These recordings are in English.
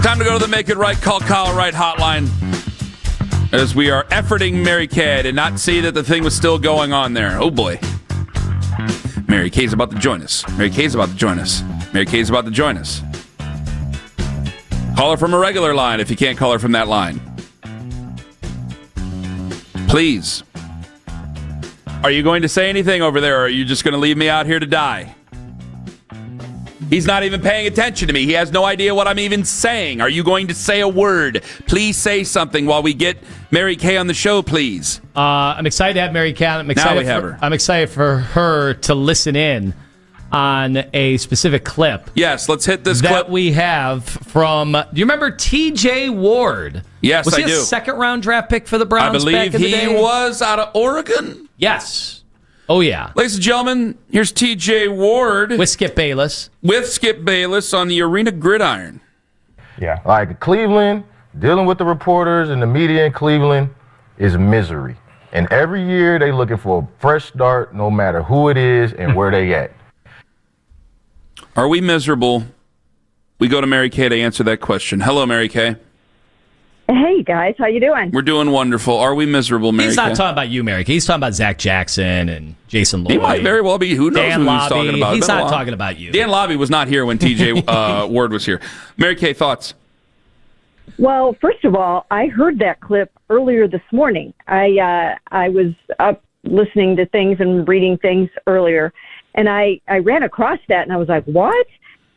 Time to go to the Make It Right, Call Kyle Right hotline. As we are efforting Mary Kay, I did not see that the thing was still going on there. Oh, boy. Mary Kay's about to join us. Mary Kay's about to join us. Mary Kay's about to join us. Call her from a regular line if you can't call her from that line. Please. Are you going to say anything over there, or are you just going to leave me out here to die? He's not even paying attention to me. He has no idea what I'm even saying. Are you going to say a word? Please say something while we get Mary Kay on the show, please. I'm excited to have Mary Kay. I'm excited for her to listen in on a specific clip. Yes, let's hit this clip clip. That we have from, do you remember TJ Ward? Yes, I do. Was he a second-round draft pick for the Browns I believe back in the day? He was out of Oregon. Yes. Oh, yeah. Ladies and gentlemen, here's TJ Ward. With Skip Bayless. On the Arena Gridiron. Yeah, like Cleveland, dealing with the reporters and the media in Cleveland is misery. And every year they looking for a fresh start, no matter who it is and where they at. Are we miserable? We go to Mary Kay to answer that question. Hello, Mary Kay. Hey, guys. How you doing? We're doing wonderful. Are we miserable, Mary Kay? He's not talking about you, Mary Kay. He's talking about Zach Jackson and Jason Lloyd. He might very well be. Who knows Dan who Lobby. he's talking about? He's not talking about you. Dan Lobby was not here when TJ Ward was here. Mary Kay, thoughts? Well, first of all, I heard that clip earlier this morning. I was up listening to things and reading things earlier, and I ran across that, and I was like, what?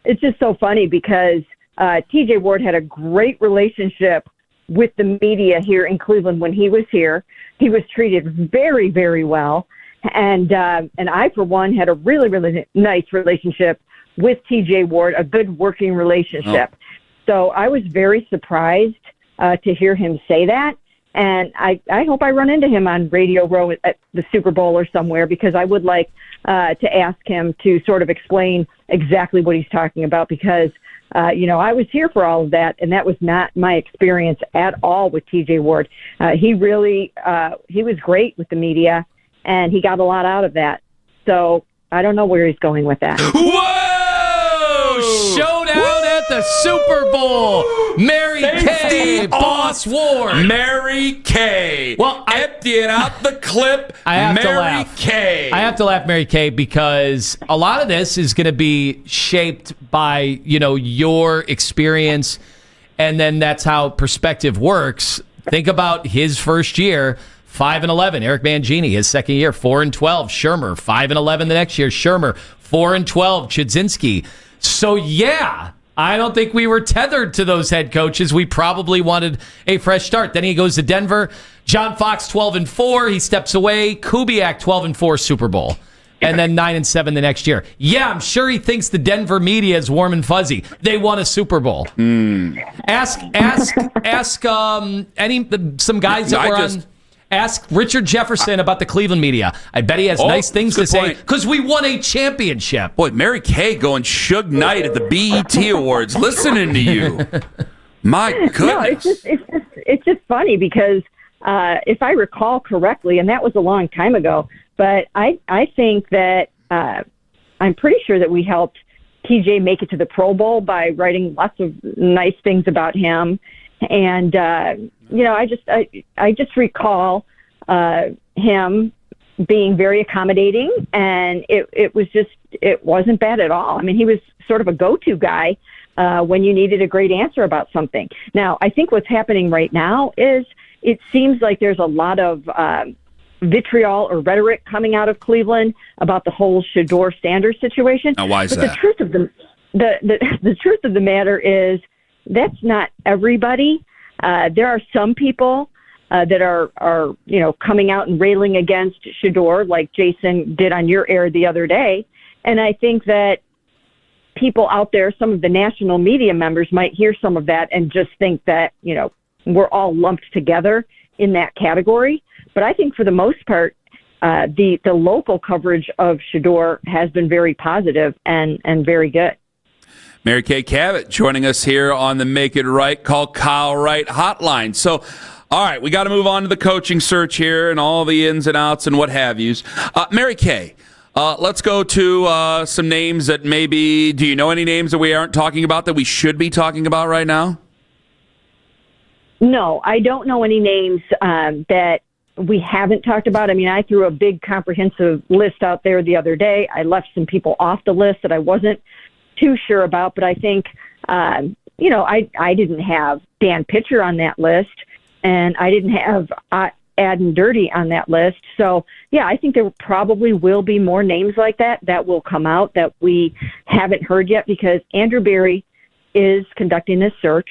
It's just so funny because TJ Ward had a great relationship with the media here in Cleveland when he was here. He was treated very, very well. And I, for one, had a really, really nice relationship with TJ Ward, a good working relationship. Oh. So I was very surprised to hear him say that. And I hope I run into him on Radio Row at the Super Bowl or somewhere, because I would like to ask him to sort of explain exactly what he's talking about, because I was here for all of that, and that was not my experience at all with TJ Ward. He was great with the media, and he got a lot out of that. So I don't know where he's going with that. Whoa! Showdown at the Super Bowl. Mary Kay, Boss Ward. Mary Kay. Well, emptying out the clip. I have Mary to laugh. Kay. I have to laugh, Mary Kay, because a lot of this is going to be shaped by, your experience, and then that's how perspective works. Think about his first year, 5-11. Eric Mangini, his second year, 4-12. Shermer, 5-11 the next year. Shermer, 4-12. Chudzinski. So, yeah, I don't think we were tethered to those head coaches. We probably wanted a fresh start. Then he goes to Denver. John Fox, 12-4. He steps away. Kubiak, 12-4 Super Bowl. And then 9-7 the next year. Yeah, I'm sure he thinks the Denver media is warm and fuzzy. They won a Super Bowl. Ask some guys that were on. Ask Richard Jefferson about the Cleveland media. I bet he has nice things to say because we won a championship. Boy, Mary Kay going Suge Knight at the BET Awards, listening to you. My goodness. No, it's just funny because if I recall correctly, and that was a long time ago, but I think that I'm pretty sure that we helped TJ make it to the Pro Bowl by writing lots of nice things about him. And, I just recall him being very accommodating, and it wasn't bad at all. I mean, he was sort of a go-to guy when you needed a great answer about something. Now, I think what's happening right now is it seems like there's a lot of vitriol or rhetoric coming out of Cleveland about the whole Shedeur Sanders situation. Now, why is that? The truth of the matter is that's not everybody. There are some people that are coming out and railing against Shedeur, like Jason did on your air the other day. And I think that people out there, some of the national media members, might hear some of that and just think that we're all lumped together in that category. But I think for the most part, the local coverage of Shedeur has been very positive and very good. Mary Kay Cabot joining us here on the Make It Right, Call Kyle Right hotline. So, all right, we got to move on to the coaching search here and all the ins and outs and what have yous. Mary Kay, let's go to some names that maybe, do you know any names that we aren't talking about that we should be talking about right now? No, I don't know any names that we haven't talked about. I mean, I threw a big comprehensive list out there the other day. I left some people off the list that I wasn't too sure about, but I think, I didn't have Dan Pitcher on that list, and I didn't have Adden Dirty on that list. So, yeah, I think there probably will be more names like that will come out that we haven't heard yet, because Andrew Berry is conducting this search,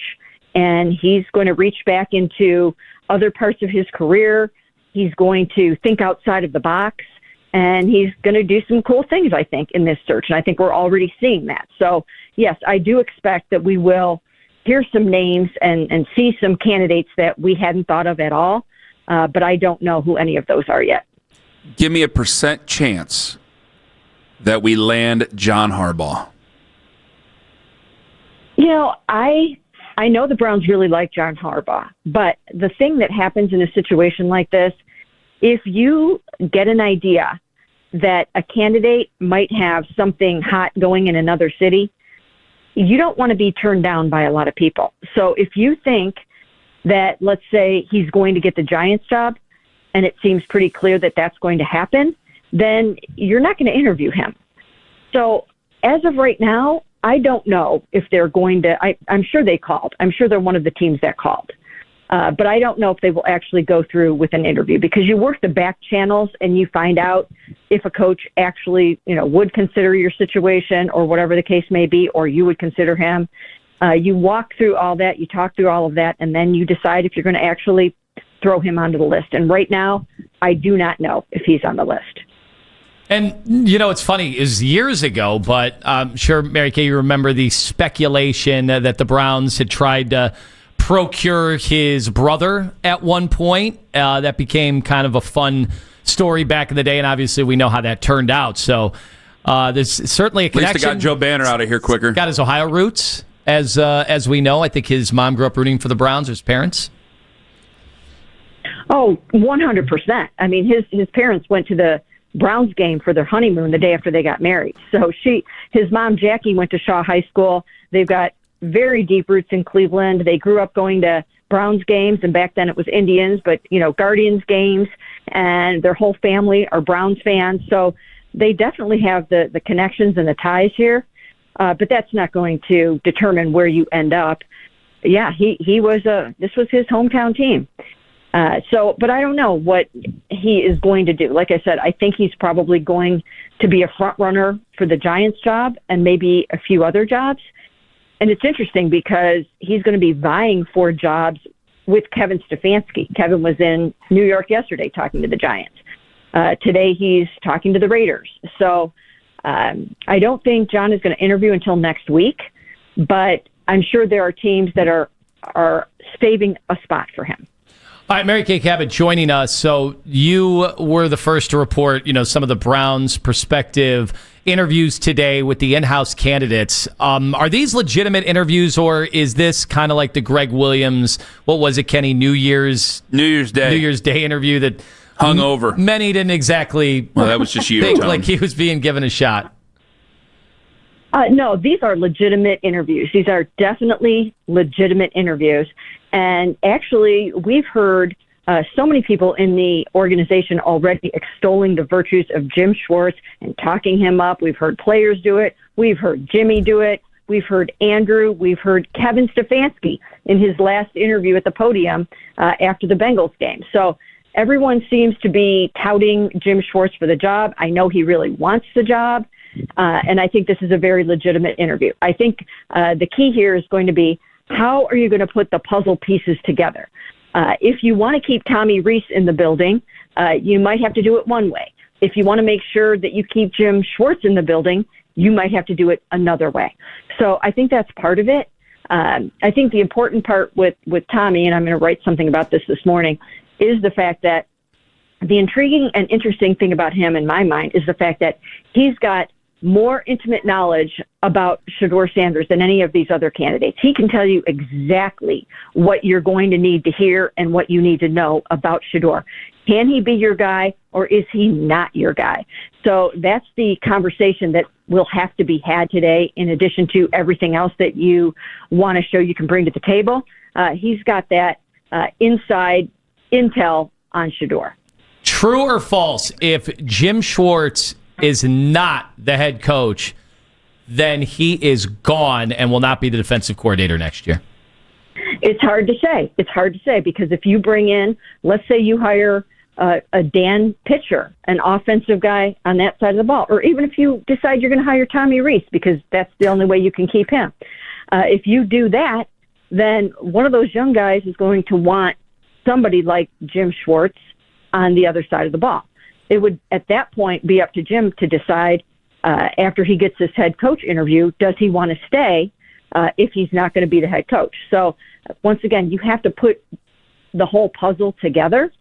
and he's going to reach back into other parts of his career. He's going to think outside of the box, and he's going to do some cool things, I think, in this search. And I think we're already seeing that. So, yes, I do expect that we will hear some names and see some candidates that we hadn't thought of at all. But I don't know who any of those are yet. Give me a % chance that we land John Harbaugh. I know the Browns really like John Harbaugh, but the thing that happens in a situation like this, if you get an idea that a candidate might have something hot going in another city, you don't want to be turned down by a lot of people. So if you think that, let's say, he's going to get the Giants job, and it seems pretty clear that that's going to happen, then you're not going to interview him. So as of right now, I don't know if they're going to. I'm sure they called. I'm sure they're one of the teams that called. But I don't know if they will actually go through with an interview, because you work the back channels and you find out if a coach actually, would consider your situation or whatever the case may be, or you would consider him. You walk through all that, you talk through all of that, and then you decide if you're going to actually throw him onto the list. And right now, I do not know if he's on the list. And, it's funny, is years ago, but I'm sure, Mary Kay, you remember the speculation that the Browns had tried to procure his brother at one point. That became kind of a fun story back in the day, and obviously we know how that turned out. So there's certainly a connection. At least they got Joe Banner out of here quicker. Got his Ohio roots, as we know. I think his mom grew up rooting for the Browns, his parents. Oh, 100%. I mean, his parents went to the Browns game for their honeymoon the day after they got married. So his mom, Jackie, went to Shaw High School. They've got very deep roots in Cleveland. They grew up going to Browns games, and back then it was Indians, but, Guardians games, and their whole family are Browns fans. So they definitely have the connections and the ties here. But that's not going to determine where you end up. Yeah, this was his hometown team. But I don't know what he is going to do. Like I said, I think he's probably going to be a front runner for the Giants job and maybe a few other jobs. And it's interesting because he's going to be vying for jobs with Kevin Stefanski. Kevin was in New York yesterday talking to the Giants. Today he's talking to the Raiders. So I don't think John is going to interview until next week, but I'm sure there are teams that are saving a spot for him. All right, Mary Kay Cabot joining us. So you were the first to report, some of the Browns' prospective interviews today with the in-house candidates. Are these legitimate interviews, or is this kind of like the Greg Williams, what was it, Kenny, New Year's Day interview that hung over? Many didn't exactly that was just you, think Tom. like he was being given a shot. No, these are legitimate interviews. These are definitely legitimate interviews. And actually, we've heard so many people in the organization already extolling the virtues of Jim Schwartz and talking him up. We've heard players do it. We've heard Jimmy do it. We've heard Andrew. We've heard Kevin Stefanski in his last interview at the podium after the Bengals game. So everyone seems to be touting Jim Schwartz for the job. I know he really wants the job. And I think this is a very legitimate interview. I think the key here is going to be, how are you going to put the puzzle pieces together? If you want to keep Tommy Rees in the building, you might have to do it one way. If you want to make sure that you keep Jim Schwartz in the building, you might have to do it another way. So I think that's part of it. I think the important part with Tommy, and I'm going to write something about this morning, is the fact that the intriguing and interesting thing about him, in my mind, is the fact that he's got more intimate knowledge about Shedeur Sanders than any of these other candidates. He can tell you exactly what you're going to need to hear and what you need to know about Shedeur. Can he be your guy, or is he not your guy? So that's the conversation that will have to be had today, in addition to everything else that you want to show you can bring to the table. He's got that inside intel on Shedeur. True or false, if Jim Schwartz is not the head coach, then he is gone and will not be the defensive coordinator next year? It's hard to say. It's hard to say because if you bring in, let's say you hire a Dan Pitcher, an offensive guy on that side of the ball, or even if you decide you're going to hire Tommy Rees because that's the only way you can keep him. If you do that, then one of those young guys is going to want somebody like Jim Schwartz on the other side of the ball. It would, at that point, be up to Jim to decide after he gets his head coach interview, does he want to stay if he's not going to be the head coach? So, once again, you have to put the whole puzzle together.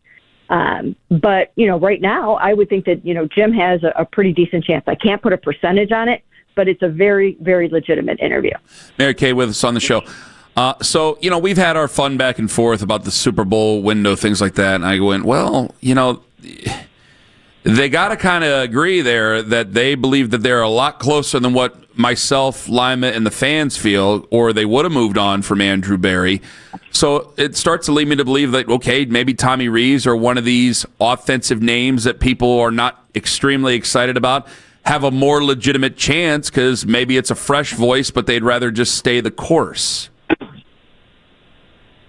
But, right now, I would think that, Jim has a pretty decent chance. I can't put a percentage on it, but it's a very, very legitimate interview. Mary Kay with us on the show. So, we've had our fun back and forth about the Super Bowl window, things like that. And I went, well, they got to kind of agree there that they believe that they're a lot closer than what myself, Lima, and the fans feel, or they would have moved on from Andrew Berry. So it starts to lead me to believe that, okay, maybe Tommy Rees or one of these offensive names that people are not extremely excited about have a more legitimate chance because maybe it's a fresh voice, but they'd rather just stay the course.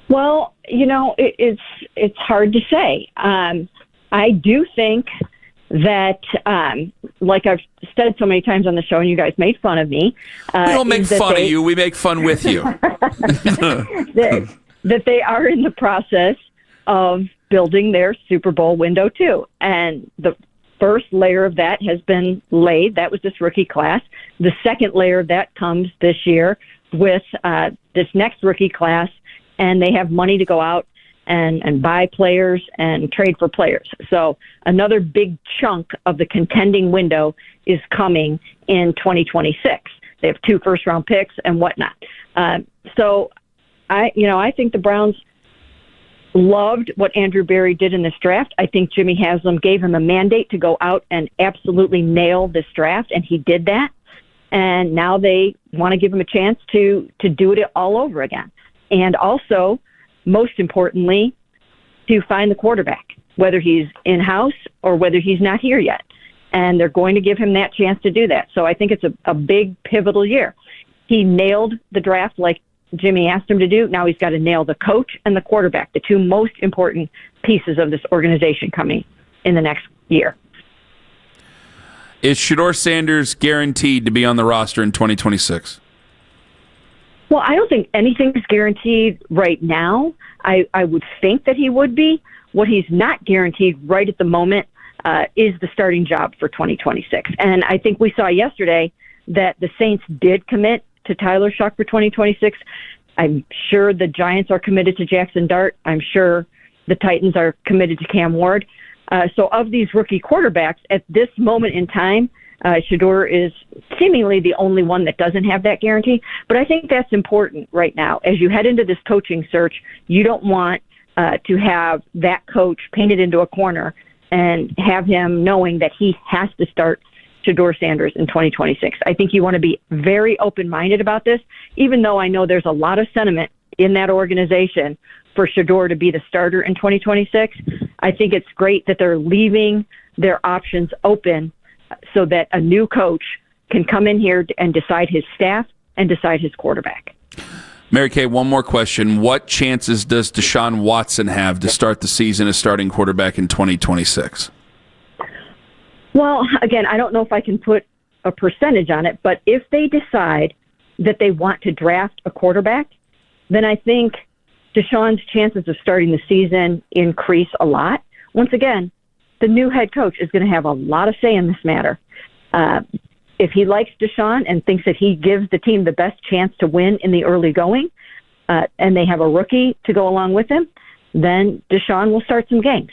Well, it's hard to say. I do think that, like I've said so many times on the show, and you guys made fun of me. We don't make fun of you. We make fun with you. that they are in the process of building their Super Bowl window, too. And the first layer of that has been laid. That was this rookie class. The second layer of that comes this year with this next rookie class, and they have money to go out and buy players and trade for players. So another big chunk of the contending window is coming in 2026. They have 2 first-round picks and whatnot. So I think the Browns loved what Andrew Berry did in this draft. I think Jimmy Haslam gave him a mandate to go out and absolutely nail this draft, and he did that. And now they want to give him a chance to do it all over again. And also, most importantly, to find the quarterback, whether he's in-house or whether he's not here yet. And they're going to give him that chance to do that. So I think it's a big, pivotal year. He nailed the draft like Jimmy asked him to do. Now he's got to nail the coach and the quarterback, the 2 most important pieces of this organization coming in the next year. Is Shedeur Sanders guaranteed to be on the roster in 2026? Well, I don't think anything's guaranteed right now. I would think that he would be. What he's not guaranteed right at the moment is the starting job for 2026. And I think we saw yesterday that the Saints did commit to Tyler Shuck for 2026. I'm sure the Giants are committed to Jackson Dart. I'm sure the Titans are committed to Cam Ward. So of these rookie quarterbacks, at this moment in time, Shedeur is seemingly the only one that doesn't have that guarantee. But I think that's important right now. As you head into this coaching search, you don't want to have that coach painted into a corner and have him knowing that he has to start Shedeur Sanders in 2026. I think you want to be very open-minded about this, even though I know there's a lot of sentiment in that organization for Shedeur to be the starter in 2026. I think it's great that they're leaving their options open so that a new coach can come in here and decide his staff and decide his quarterback. Mary Kay, one more question. What chances does Deshaun Watson have to start the season as starting quarterback in 2026? Well, again, I don't know if I can put a percentage on it, but if they decide that they want to draft a quarterback, then I think Deshaun's chances of starting the season increase a lot. Once again, the new head coach is going to have a lot of say in this matter. If he likes Deshaun and thinks that he gives the team the best chance to win in the early going, and they have a rookie to go along with him, then Deshaun will start some games.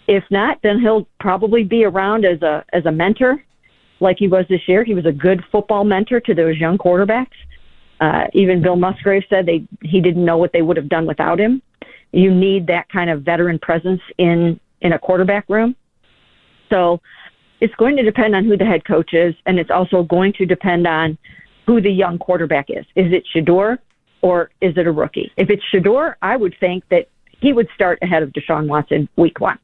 If not, then he'll probably be around as a mentor like he was this year. He was a good football mentor to those young quarterbacks. Even Bill Musgrave said he didn't know what they would have done without him. You need that kind of veteran presence in a quarterback room. So it's going to depend on who the head coach is, and it's also going to depend on who the young quarterback is. Is it Shedeur or is it a rookie? If it's Shedeur, I would think that he would start ahead of Deshaun Watson week 1.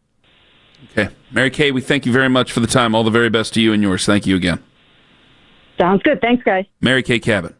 Okay. Mary Kay, we thank you very much for the time. All the very best to you and yours. Thank you again. Sounds good. Thanks, guys. Mary Kay Cabot.